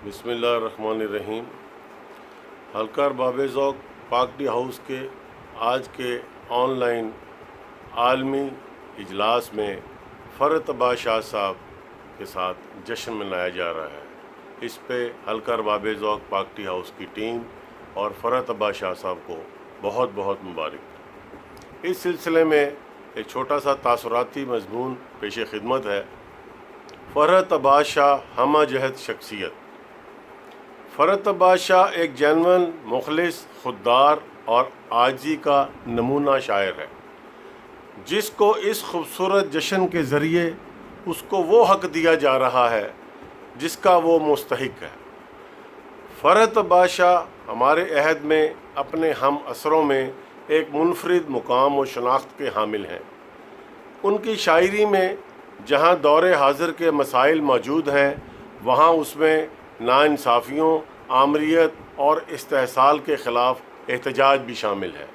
بسم اللہ الرحمن الرحیم۔ حلقہ ارباب ذوق پاک ٹی ہاؤس کے آج کے آن لائن عالمی اجلاس میں فرحت عباس شاہ صاحب کے ساتھ جشن منایا جا رہا ہے۔ اس پہ حلقہ ارباب ذوق پاک ٹی ہاؤس کی ٹیم اور فرحت عباس شاہ صاحب کو بہت بہت مبارک۔ اس سلسلے میں ایک چھوٹا سا تاثراتی مضمون پیش خدمت ہے۔ فرحت عباس شاہ ہمہ جہت شخصیت۔ فرحت عباس شاہ ایک جینون، مخلص، خوددار اور عاجزی کا نمونہ شاعر ہے، جس کو اس خوبصورت جشن کے ذریعے اس کو وہ حق دیا جا رہا ہے جس کا وہ مستحق ہے۔ فرحت عباس شاہ ہمارے عہد میں اپنے ہم عصروں میں ایک منفرد مقام و شناخت کے حامل ہیں۔ ان کی شاعری میں جہاں دور حاضر کے مسائل موجود ہیں، وہاں اس میں ناانصافیوں، آمریت اور استحصال کے خلاف احتجاج بھی شامل ہے۔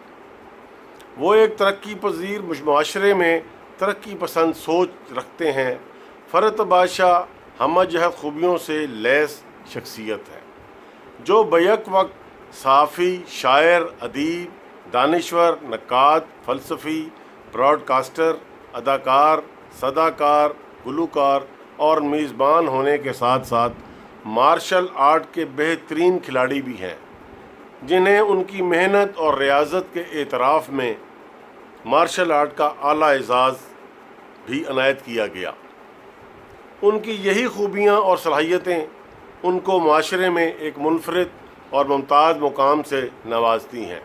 وہ ایک ترقی پذیر معاشرے میں ترقی پسند سوچ رکھتے ہیں۔ فرحت عباس شاہ ہمہ جہت خوبیوں سے لیس شخصیت ہے، جو بیک وقت صحافی، شاعر، ادیب، دانشور، نقاد، فلسفی، براڈ کاسٹر، اداکار، صداکار، گلوکار اور میزبان ہونے کے ساتھ ساتھ مارشل آرٹ کے بہترین کھلاڑی بھی ہیں، جنہیں ان کی محنت اور ریاضت کے اعتراف میں مارشل آرٹ کا اعلیٰ اعزاز بھی عنایت کیا گیا۔ ان کی یہی خوبیاں اور صلاحیتیں ان کو معاشرے میں ایک منفرد اور ممتاز مقام سے نوازتی ہیں۔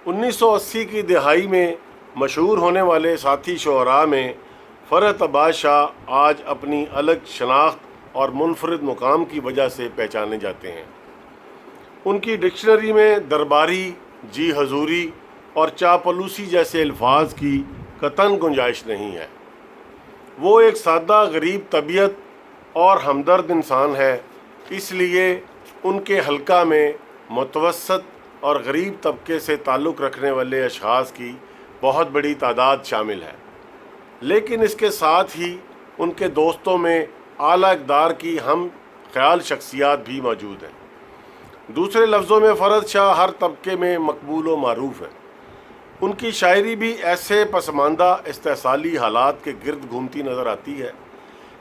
1980 کی دہائی میں مشہور ہونے والے ساتھی شعراء میں فرحت عباس شاہ آج اپنی الگ شناخت اور منفرد مقام کی وجہ سے پہچانے جاتے ہیں۔ ان کی ڈکشنری میں درباری، جی حضوری اور چاپلوسی جیسے الفاظ کی قطعاً گنجائش نہیں ہے۔ وہ ایک سادہ، غریب طبیعت اور ہمدرد انسان ہے، اس لیے ان کے حلقہ میں متوسط اور غریب طبقے سے تعلق رکھنے والے اشخاص کی بہت بڑی تعداد شامل ہے، لیکن اس کے ساتھ ہی ان کے دوستوں میں اعلیٰ اقدار کی ہم خیال شخصیات بھی موجود ہیں۔ دوسرے لفظوں میں فرحت شاہ ہر طبقے میں مقبول و معروف ہیں۔ ان کی شاعری بھی ایسے پسماندہ استحصالی حالات کے گرد گھومتی نظر آتی ہے،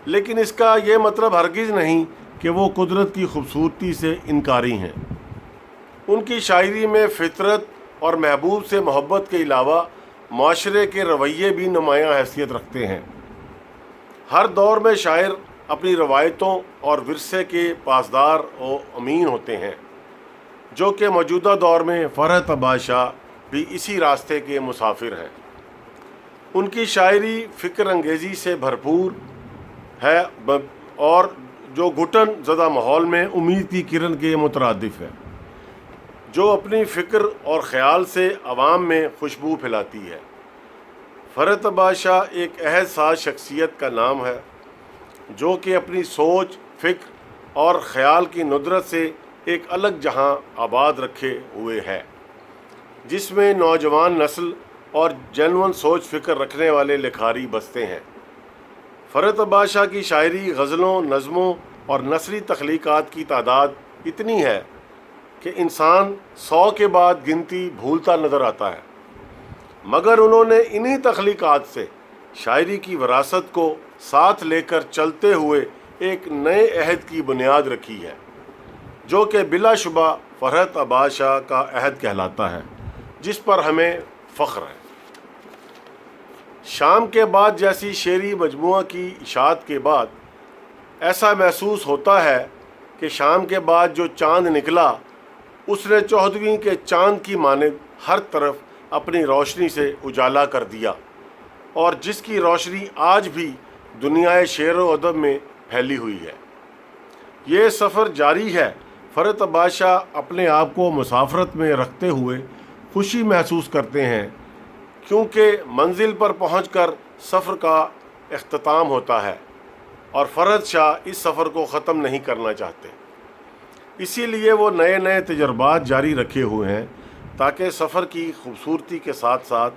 لیکن اس کا یہ مطلب ہرگز نہیں کہ وہ قدرت کی خوبصورتی سے انکاری ہیں۔ ان کی شاعری میں فطرت اور محبوب سے محبت کے علاوہ معاشرے کے رویے بھی نمایاں حیثیت رکھتے ہیں۔ ہر دور میں شاعر اپنی روایتوں اور ورثے کے پاسدار و امین ہوتے ہیں، جو کہ موجودہ دور میں فرحت عباس شاہ بھی اسی راستے کے مسافر ہیں۔ ان کی شاعری فکر انگیزی سے بھرپور ہے اور جو گھٹن زدہ ماحول میں امید کی کرن کے مترادف ہے، جو اپنی فکر اور خیال سے عوام میں خوشبو پھیلاتی ہے۔ فرحت عباس شاہ ایک عہد ساز شخصیت کا نام ہے، جو کہ اپنی سوچ، فکر اور خیال کی ندرت سے ایک الگ جہاں آباد رکھے ہوئے ہے، جس میں نوجوان نسل اور جینون سوچ فکر رکھنے والے لکھاری بستے ہیں۔ فرحت عباس شاہ کی شاعری، غزلوں، نظموں اور نثری تخلیقات کی تعداد اتنی ہے کہ انسان 100 کے بعد گنتی بھولتا نظر آتا ہے، مگر انہوں نے انہی تخلیقات سے شاعری کی وراثت کو ساتھ لے کر چلتے ہوئے ایک نئے عہد کی بنیاد رکھی ہے، جو کہ بلا شبہ فرحت عباس شاہ کا عہد کہلاتا ہے، جس پر ہمیں فخر ہے۔ شام کے بعد جیسی شعری مجموعہ کی اشاعت کے بعد ایسا محسوس ہوتا ہے کہ شام کے بعد جو چاند نکلا، اس نے 14ویں کے چاند کی مانند ہر طرف اپنی روشنی سے اجالا کر دیا، اور جس کی روشنی آج بھی دنیا شعر و ادب میں پھیلی ہوئی ہے۔ یہ سفر جاری ہے۔ فرحت عباس شاہ اپنے آپ کو مسافرت میں رکھتے ہوئے خوشی محسوس کرتے ہیں، کیونکہ منزل پر پہنچ کر سفر کا اختتام ہوتا ہے، اور فرحت شاہ اس سفر کو ختم نہیں کرنا چاہتے۔ اسی لیے وہ نئے نئے تجربات جاری رکھے ہوئے ہیں، تاکہ سفر کی خوبصورتی کے ساتھ ساتھ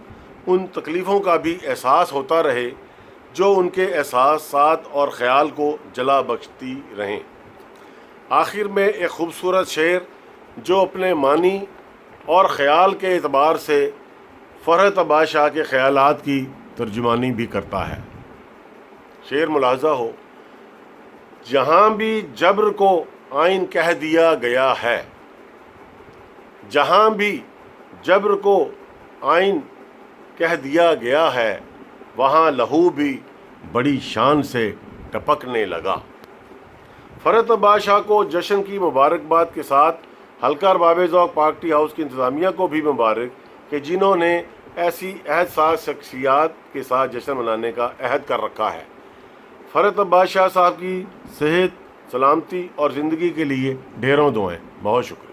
ان تکلیفوں کا بھی احساس ہوتا رہے جو ان کے احساسات اور خیال کو جلا بخشتی رہیں۔ آخر میں ایک خوبصورت شعر جو اپنے معنی اور خیال کے اعتبار سے فرحت عباس شاہ کے خیالات کی ترجمانی بھی کرتا ہے۔ شعر ملاحظہ ہو، جہاں بھی جبر کو آئین کہہ دیا گیا ہے، جہاں بھی جبر کو آئین کہہ دیا گیا ہے، وہاں لہو بھی بڑی شان سے ٹپکنے لگا۔ فرحت عباس شاہ کو جشن کی مبارکباد کے ساتھ حلقہ ارباب ذوق پارٹی ہاؤس کی انتظامیہ کو بھی مبارک کہ جنہوں نے ایسی عہد ساز شخصیات کے ساتھ جشن منانے کا عہد کر رکھا ہے۔ فرحت عباس شاہ صاحب کی صحت، سلامتی اور زندگی کے لیے ڈھیروں دعائیں۔ بہت شکریہ۔